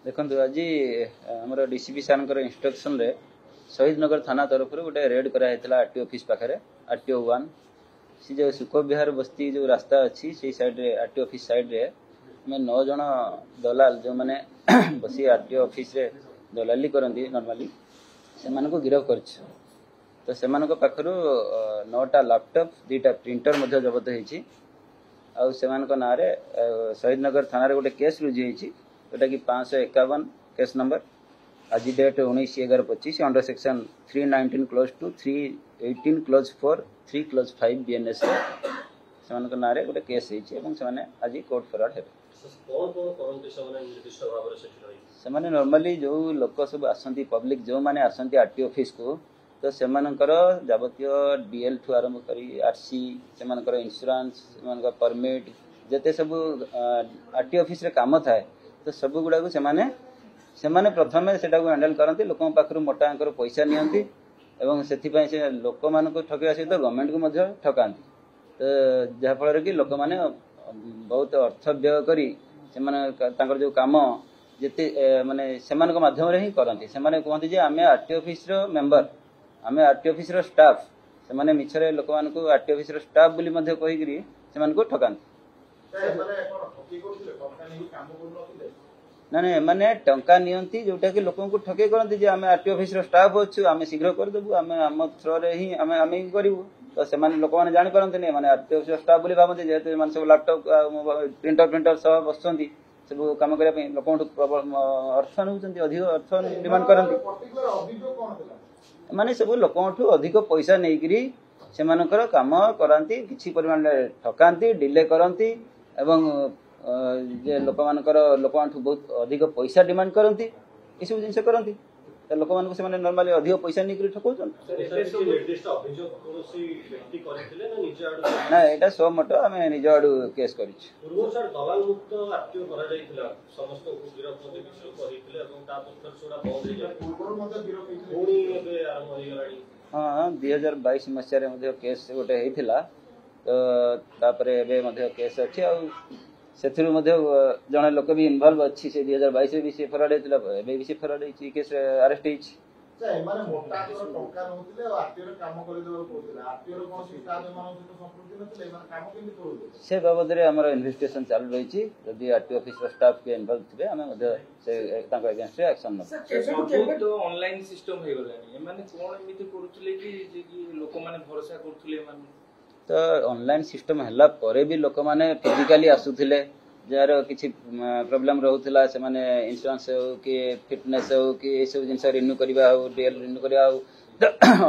देखो आज आम डीसीपी सार इंस्ट्रक्शन रे शहीद नगर थाना तरफ गोटे रेड कराइला आरटीओ ऑफिस पाखे आरटीओ 1 सी जो सुख विहार बस्ती जो रास्ता अच्छी से साइड रे आरटीओ ऑफिस साइड रे आम 9 जन दलाल जो मैंने बसी आरटीओ ऑफिस रे दलाली करती नॉर्मली से गिरफ कर तो से पाखर 9टा लैपटॉप 2टा प्रिंटर जबत होती ना शहीद नगर थाना गोटे केस रुजु होती जोटा कि 551 केस नंबर आज date 19/11/25 under section 319 clause 2 318 clause 4 3 clause 5 BNS से ना गोटे केस होने आज कोर्ट फरवर्ड है। से नॉर्मली जो लोक सब आसती पब्लिक जो मैंने आसती आरटीओ ऑफिस को तो से जावतीय डीएल ठू आरंभ कर आरसी से इंश्योरेंस से परमिट जिते सब आरटीओ ऑफिस रे काम थाए तो सब गुड़ा को से प्रथम से हैंडल करती लोक पाखर मोटा पैसा नियंती एवं से लोक मान ठकवा सहित गवर्नमेंट को ठकाती तो जहाँफल कि लोक मैंने बहुत अर्थ व्यय कर जो कम जिते माने से माध्यम ही करती से कहते आम आरटीओ ऑफिस मेंबर आम आरटीओ ऑफिस स्टाफ से मिछरे लोक मान आरटीओ ऑफिस स्टाफ बोली कहीकि से ठकाती ना ना माने टंका नियंती जोटा कि लोक ठके करती आम आरटीओ ऑफिस स्टाफ अच्छु आम शीघ्र करदेबू आम आम थ्रोरे ही आम आम करूँ तो से लोक मैंने जापारती मैंने आरटीओ ऑफिस स्टाफ बोली भावती जेहेतु सब लैपटॉप प्रिंटर सब बसुँच सब कम करने लोक अर्थ नौ अधिक अर्थ डिमांड करती माने सब लोक अधिक पैसा नहीं से कम कराती किसी परिमाण ठकाती डिले करती एवं जे लोक लोक बहुत अधिक पैसा डिमांड करती ये सब जिन करती लोक मान से नॉर्मली अधिक पैसा नहीं ठकौ ना यहाँ सो मट आम निज आड़ू केस कर हाँ 2022 मसीह केस गोटे होता तो केस अच्छी से जड़े लोक भी इनवल्व अच्छी से 2022 भी सी फराड होता भी सी फराड केस अरेस्ट से बाबद आम इन्वेस्टिगेशन चालू रही जदि आरटीओ ऑफिस स्टाफ के इनवल्व थे आम अगेंस्ट एक्शन ऑनलाइन सिस्टम हो गलानी माने कोन एमिति करूतले कि लोक माने भरोसा करथुले माने तो ऑनलाइन सिस्टम हला परे भी लोक माने फिजिकली आसुथिले जार किसी प्रॉब्लम रहउथिला से माने इंश्योरेंस हो कि फिटनेस हो कि ए सब जिंस रिन्यू करबा हो डीएल रिन्यू करबा हो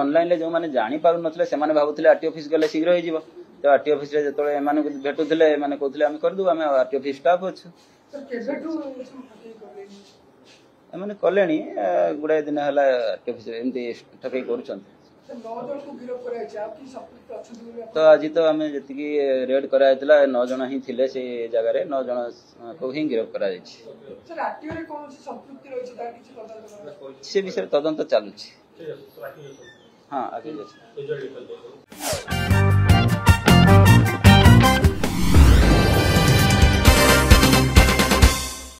ऑनलाइन ले जो माने जानि पारु नथले से माने भाबुथिले आरटीओ ऑफिस गले शीघ्र हो जिवो तो आरटीओ ऑफिस रे जतले एमाने को भेटुथिले एमाने कहउथिले हम कर दू हम आरटीओ ऑफिस स्टाफ अछि सर केबेटू एमाने कलेनी गुडा दिन हला आरटीओ ऑफिस एमती ठकै करूछन तो आज तो आम जी रेड कराइला 9 जन ही थिले से जगह 9 जन को ही गिरफ्त करा से विषय तदंत चलुची हाँ आगे